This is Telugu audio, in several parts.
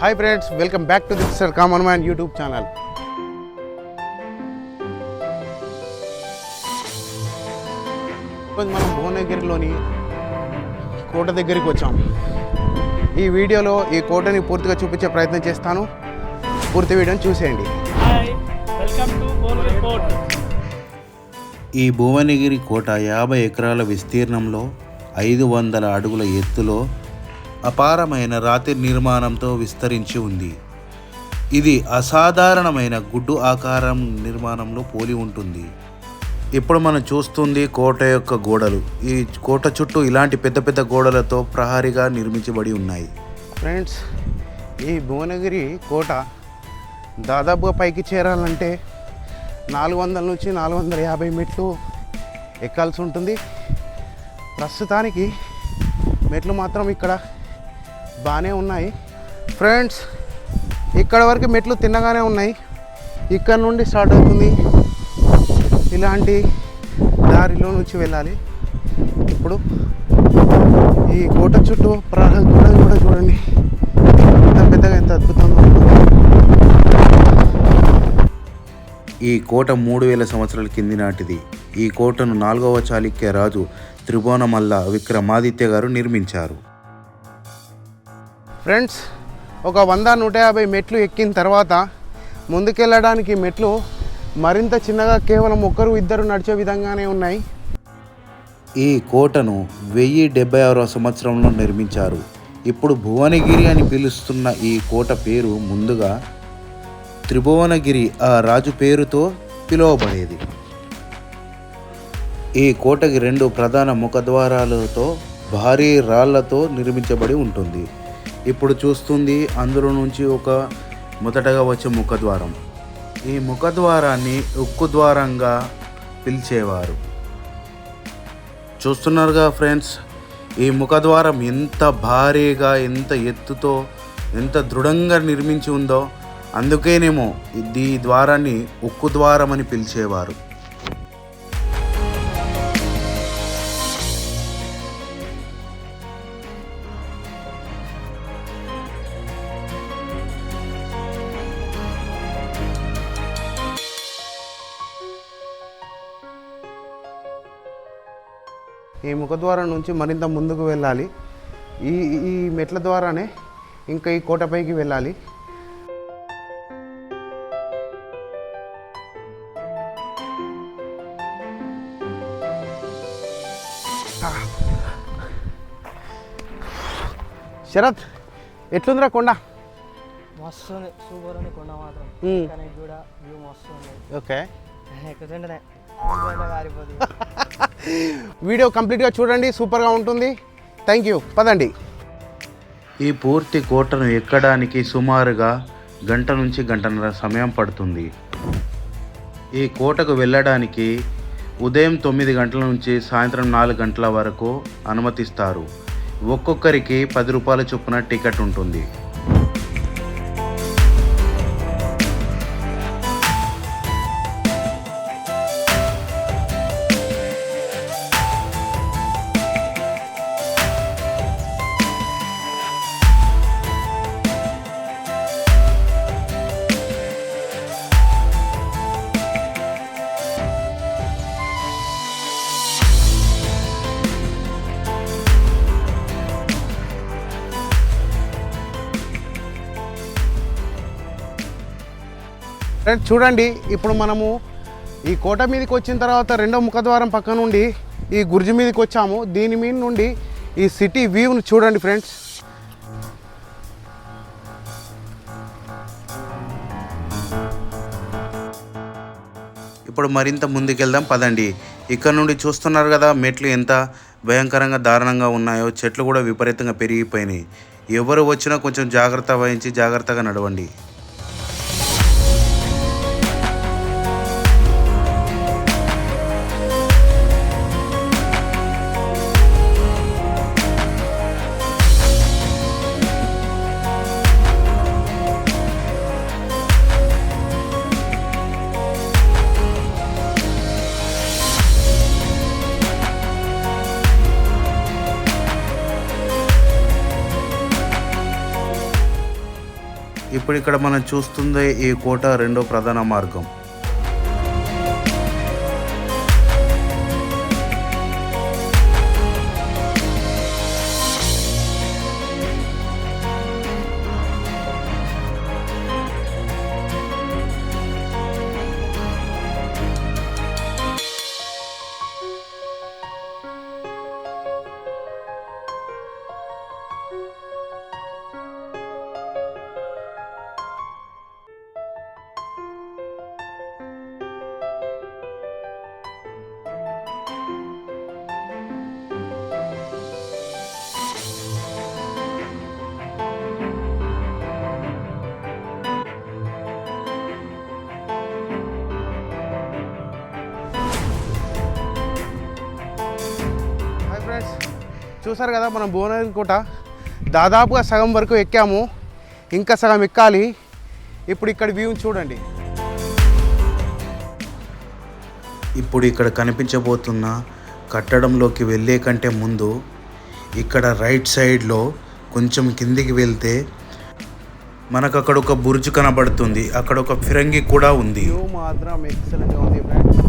Hi friends, welcome back to the mister common man YouTube channel. మనం భువనగిరిలోని కోట దగ్గరికి వచ్చాం. ఈ వీడియోలో ఈ కోటని పూర్తిగా చూపించే ప్రయత్నం చేస్తాను. పూర్తి వీడియోని చూసేయండి. ఈ భువనగిరి కోట 50 ఎకరాల విస్తీర్ణంలో 500 అడుగుల ఎత్తులో అపారమైన రాతి నిర్మాణంతో విస్తరించి ఉంది. ఇది అసాధారణమైన గుడ్డు ఆకారం నిర్మాణంలో పోలి ఉంటుంది. ఇప్పుడు మనం చూస్తుంది కోట యొక్క గోడలు. ఈ కోట చుట్టూ ఇలాంటి పెద్ద పెద్ద గోడలతో ప్రహరీగా నిర్మించబడి ఉన్నాయి. ఫ్రెండ్స్, ఈ భువనగిరి కోట దాదాపుగా పైకి చేరాలంటే 400 నుంచి 450 మెట్లు ఎక్కాల్సి ఉంటుంది. ప్రస్తుతానికి మెట్లు మాత్రం ఇక్కడ బాగానే ఉన్నాయి. ఫ్రెండ్స్, ఇక్కడ వరకు మెట్లు తిన్నగానే ఉన్నాయి. ఇక్కడ నుండి స్టార్ట్ అవుతుంది. ఇలాంటి దారిలో నుంచి వెళ్ళాలి. ఇప్పుడు ఈ కోట చుట్టూ ప్రహరీ కూడా చూడండి, ఎంత పెద్దగా, ఎంత అద్భుతంగా ఉంటుంది. ఈ కోట 3000 సంవత్సరాల కింది నాటిది. ఈ కోటను 4వ చాళుక్య రాజు త్రిభువనమల్ల విక్రమాదిత్య గారు నిర్మించారు. ఫ్రెండ్స్, ఒక 100-150 మెట్లు ఎక్కిన తర్వాత ముందుకెళ్ళడానికి మెట్లు మరింత చిన్నగా, కేవలం 1-2 నడిచే విధంగానే ఉన్నాయి. ఈ కోటను 1076వ సంవత్సరంలో నిర్మించారు. ఇప్పుడు భువనగిరి అని పిలుస్తున్న ఈ కోట పేరు ముందుగా త్రిభువనగిరి, ఆ రాజు పేరుతో పిలువబడేది. ఈ కోటకి 2 ప్రధాన ముఖద్వారాలతో భారీ రాళ్లతో నిర్మించబడి ఉంటుంది. ఇప్పుడు చూస్తుంది అందులో నుంచి ఒక మొదటగా వచ్చే ముఖద్వారం. ఈ ముఖద్వారాన్ని ఉక్కు ద్వారంగా పిలిచేవారు. చూస్తున్నారుగా ఫ్రెండ్స్, ఈ ముఖద్వారం ఎంత భారీగా, ఎంత ఎత్తుతో, ఎంత దృఢంగా నిర్మించి ఉందో. అందుకేనేమో ఈ ద్వారాన్ని ఉక్కు ద్వారం అని పిలిచేవారు. ఈ ముఖద్వారం నుంచి మరింత ముందుకు వెళ్ళాలి. ఈ మెట్ల ద్వారానే ఇంకా ఈ కోటపైకి వెళ్ళాలి. శరత్, ఎట్లుందిరా కొండ? మస్తు సూపర్ ఉంది కొండ మాత్రం. కూడా వ్యూ మస్తు ఉంది. ఓకే, ఎక్కుతుంటేనే వీడియో కంప్లీట్గా చూడండి, సూపర్గా ఉంటుంది. Thank you. పదండి. ఈ పూర్తి కోటను ఎక్కడానికి సుమారుగా 1 నుంచి 1.5 సమయం పడుతుంది. ఈ కోటకు వెళ్ళడానికి ఉదయం 9 గంటల నుంచి సాయంత్రం 4 గంటల వరకు అనుమతిస్తారు. ఒక్కొక్కరికి 10 రూపాయల చొప్పున టికెట్ ఉంటుంది. ఫ్రెండ్స్, చూడండి, ఇప్పుడు మనము ఈ కోట మీదకి వచ్చిన తర్వాత 2వ ముఖద్వారం పక్క నుండి ఈ గుర్జి మీదకి వచ్చాము. దీని మీద నుండి ఈ సిటీ వ్యూని చూడండి ఫ్రెండ్స్. ఇప్పుడు మరింత ముందుకెళ్దాం, పదండి. ఇక్కడ నుండి చూస్తున్నారు కదా మెట్లు ఎంత భయంకరంగా దారుణంగా ఉన్నాయో. చెట్లు కూడా విపరీతంగా పెరిగిపోయినాయి. ఎవరు వచ్చినా కొంచెం జాగ్రత్త వహించి జాగ్రత్తగా నడవండి. ఇప్పుడు ఇక్కడ మనం చూస్తుంది ఈ కోట రెండో ప్రధాన మార్గం. చూసారు కదా మనం భువనగిరి కోట దాదాపుగా సగం వరకు ఎక్కాము, ఇంకా సగం ఎక్కాలి. ఇప్పుడు ఇక్కడ వ్యూ చూడండి. ఇప్పుడు ఇక్కడ కనిపించబోతున్న కట్టడంలోకి వెళ్ళే కంటే ముందు ఇక్కడ రైట్ సైడ్లో కొంచెం కిందికి వెళ్తే మనకు అక్కడ ఒక బుర్జ్ కనబడుతుంది. అక్కడ ఒక ఫిరంగి కూడా ఉంది. వ్యూ మాత్రం ఎక్సలెంట్గా ఉంది ఫ్రెండ్స్.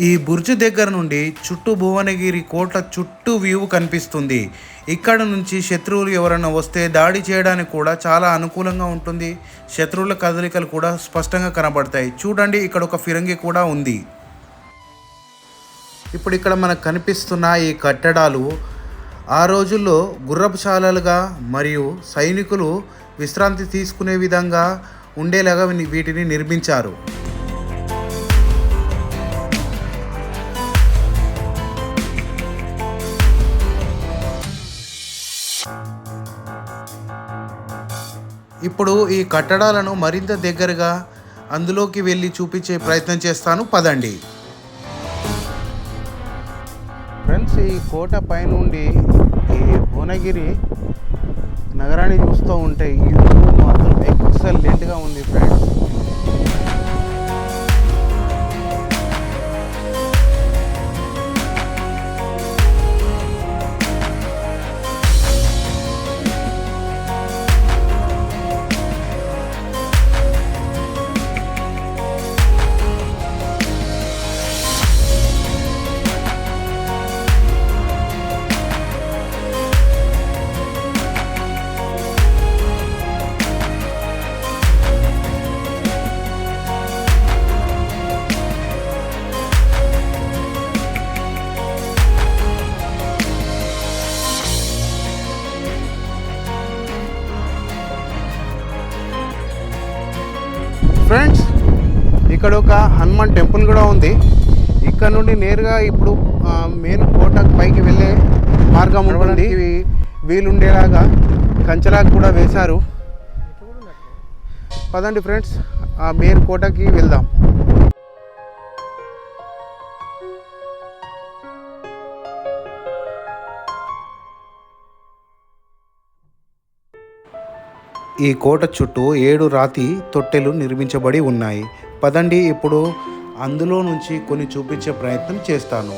ఈ బుర్జ్ దగ్గర నుండి చుట్టూ భువనగిరి కోట చుట్టూ వ్యూ కనిపిస్తుంది. ఇక్కడ నుంచి శత్రువులు ఎవరైనా వస్తే దాడి చేయడానికి కూడా చాలా అనుకూలంగా ఉంటుంది. శత్రువుల కదలికలు కూడా స్పష్టంగా కనబడతాయి. చూడండి, ఇక్కడ ఒక ఫిరంగి కూడా ఉంది. ఇప్పుడు ఇక్కడ మనకు కనిపిస్తున్న ఈ కట్టడాలు ఆ రోజుల్లో గుర్రపుశాలలుగా మరియు సైనికులు విశ్రాంతి తీసుకునే విధంగా ఉండేలాగా వీటిని నిర్మించారు. ఇప్పుడు ఈ కట్టడాలను మరింత దగ్గరగా అందులోకి వెళ్ళి చూపించే ప్రయత్నం చేస్తాను. పదండి ఫ్రెండ్స్. ఈ కోట పైనుండి ఈ భువనగిరి నగరాన్ని చూస్తూ ఉంటే ఈ వ్యూ మాత్రం ఎక్సలెంట్గా ఉంది ఫ్రెండ్స్. ఫ్రెండ్స్, ఇక్కడ ఒక హనుమాన్ టెంపుల్ కూడా ఉంది. ఇక్కడ నుండి నేరుగా ఇప్పుడు మెయిన్ కోట పైకి వెళ్ళే మార్గం ఉంటుంది. వీలుండేలాగా కంచెలాగా కూడా వేశారు. పదండి ఫ్రెండ్స్, ఆ మెయిన్ కోటకి వెళ్దాం. ఈ కోట చుట్టూ 7 రాతి తొట్టెలు నిర్మించబడి ఉన్నాయి. పదండి, ఇప్పుడు అందులో నుంచి కొన్ని చూపించే ప్రయత్నం చేస్తాను.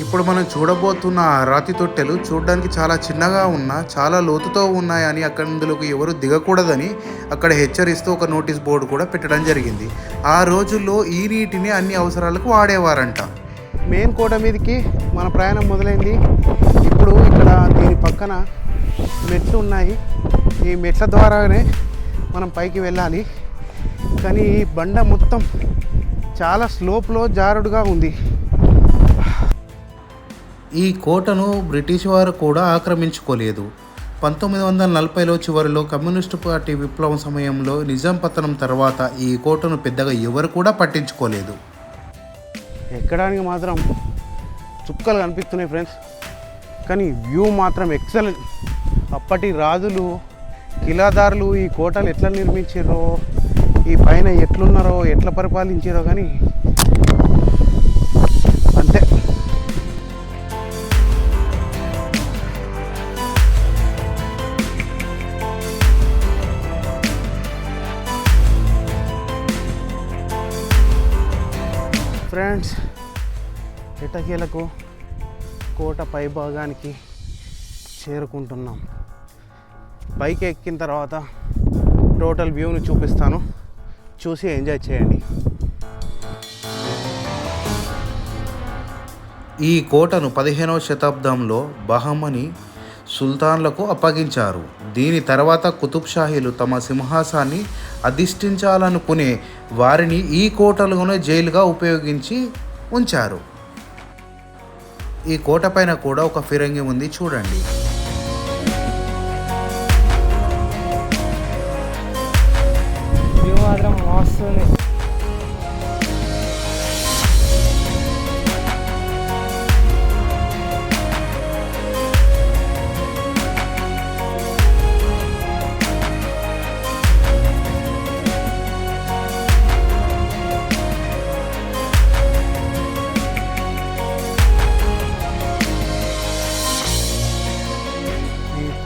ఇప్పుడు మనం చూడబోతున్న ఆ రాతి తొట్టెలు చూడడానికి చాలా చిన్నగా ఉన్నా చాలా లోతుతో ఉన్నాయని అందులోకి ఎవరు దిగకూడదని అక్కడ హెచ్చరిస్తూ ఒక నోటీస్ బోర్డు కూడా పెట్టడం జరిగింది. ఆ రోజుల్లో ఈ నీటిని అన్ని అవసరాలకు వాడేవారంట. మెయిన్ కోట మీదకి మన ప్రయాణం మొదలైంది. ఇప్పుడు ఇక్కడ దీని పక్కన మెట్లు ఉన్నాయి. ఈ మెట్ల ద్వారానే మనం పైకి వెళ్ళాలి. కానీ ఈ బండ మొత్తం చాలా స్లోప్లో జారుడుగా ఉంది. ఈ కోటను బ్రిటిష్ వారు కూడా ఆక్రమించుకోలేదు. 1940లో చివరిలో కమ్యూనిస్టు పార్టీ విప్లవం సమయంలో నిజాం పతనం తర్వాత ఈ కోటను పెద్దగా ఎవరు కూడా పట్టించుకోలేదు. ఎక్కడానికి మాత్రం చుక్కలు కనిపిస్తున్నాయి ఫ్రెండ్స్. కానీ వ్యూ మాత్రం ఎక్సలెంట్. అప్పటి రాజులు, కిలాదారులు ఈ కోటలు ఎట్లా నిర్మించారో, ఈ పైన ఎట్లున్నారో, ఎట్లా పరిపాలించారో కానీ అంతే. ఫ్రెండ్స్, ఎటకేలకు కోట పై భాగానికి చేరుకుంటున్నాం. పైకి ఎక్కిన తర్వాత టోటల్ వ్యూని చూపిస్తాను, చూసి ఎంజాయ్ చేయండి. ఈ కోటను 15వ శతాబ్దంలో బహమనీ సుల్తాన్లకు అప్పగించారు. దీని తర్వాత కుతుబ్ షాహీలు తమ సింహాసాన్ని అధిష్ఠించాలనుకునే వారిని ఈ కోటలోనే జైలుగా ఉపయోగించి ఉంచారు. ఈ కోట పైన కూడా ఒక ఫిరంగి ఉంది, చూడండి. వ్యూ మాత్రం మస్తుంది.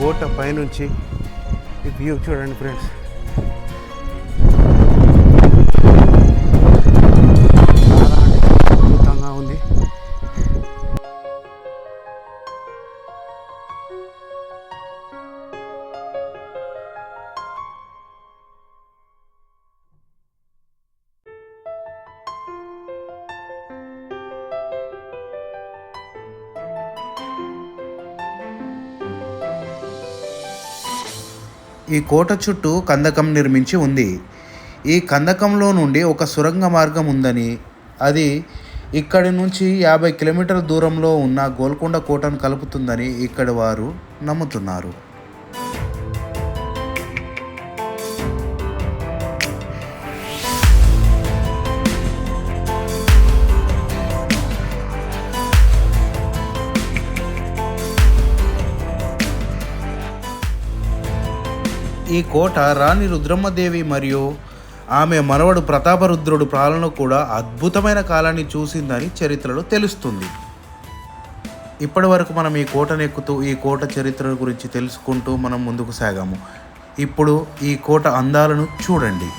కోట పైనుంచి ఈ వ్యూ చూడండి ఫ్రెండ్స్. చాలా అద్భుతంగా ఉంది. ఈ కోట చుట్టూ కందకం నిర్మించి ఉంది. ఈ కందకంలో నుండి ఒక సొరంగ మార్గం ఉందని, అది ఇక్కడి నుంచి 50 కిలోమీటర్ల దూరంలో ఉన్న గోల్కొండ కోటను కలుపుతుందని ఇక్కడి వారు నమ్ముతున్నారు. ఈ కోట రాణి రుద్రమ్మదేవి మరియు ఆమె మనవడు ప్రతాపరుద్రుడు పాలన కూడా అద్భుతమైన కాలాన్ని చూసిందని చరిత్రలో తెలుస్తుంది. ఇప్పటి వరకు మనం ఈ కోటను ఎక్కుతూ ఈ కోట చరిత్ర గురించి తెలుసుకుంటూ మనం ముందుకు సాగాము. ఇప్పుడు ఈ కోట అందాలను చూడండి.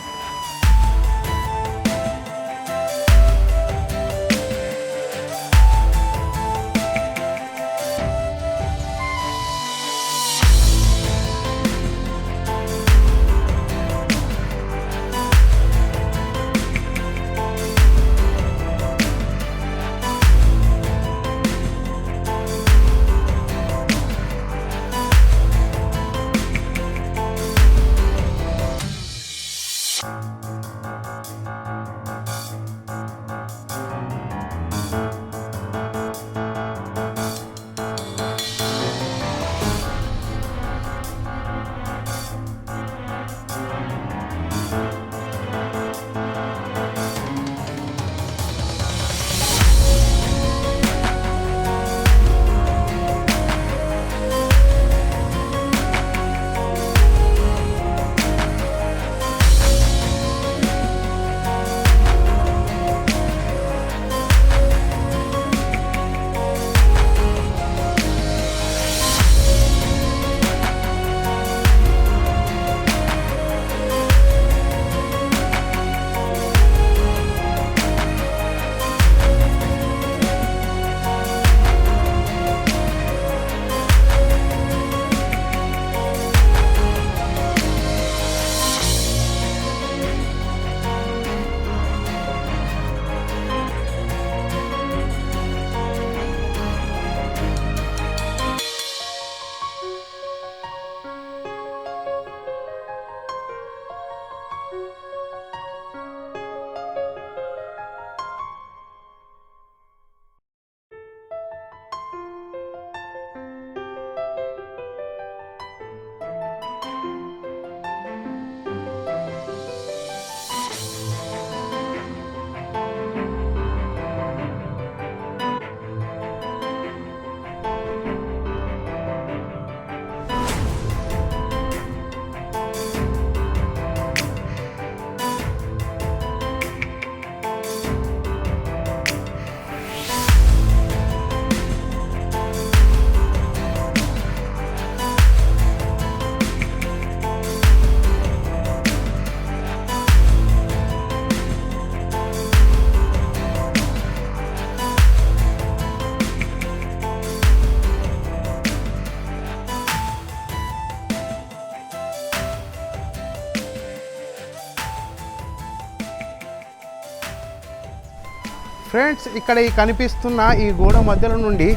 ఫ్రెండ్స్, ఇక్కడ ఈ కనిపిస్తున్న ఈ గోడ మధ్యలో నుండి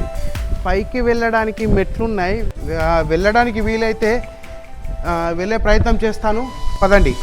పైకి వెళ్ళడానికి మెట్లున్నాయి. వెళ్ళడానికి వీలైతే వెళ్ళే ప్రయత్నం చేస్తాను. పదండి.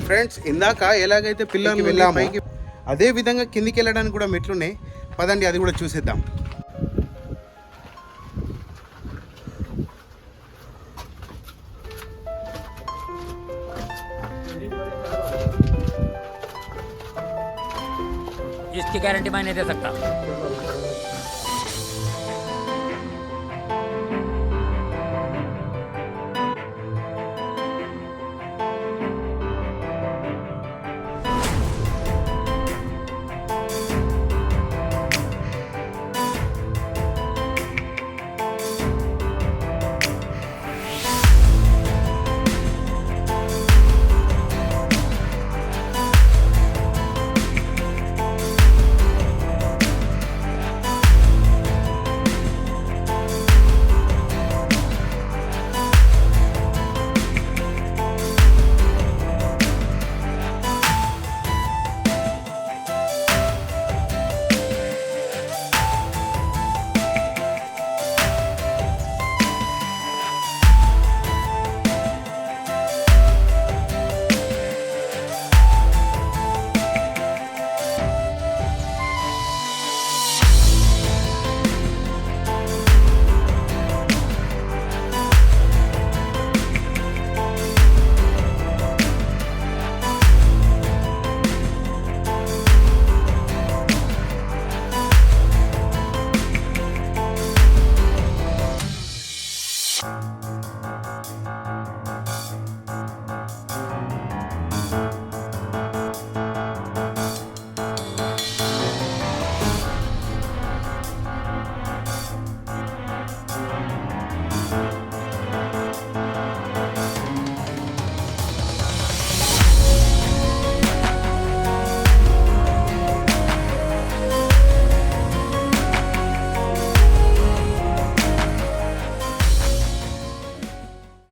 ఫ్రెండ్స్, ఇందాక ఎలాగైతే పిల్లలకి వెళ్ళాము పైకి, అదే విధంగా కిందికి వెళ్ళడానికి కూడా మెట్లున్నాయి. పదండి, అది కూడా చూసేద్దాం. इसकी गारंटी मैं नहीं दे सकता।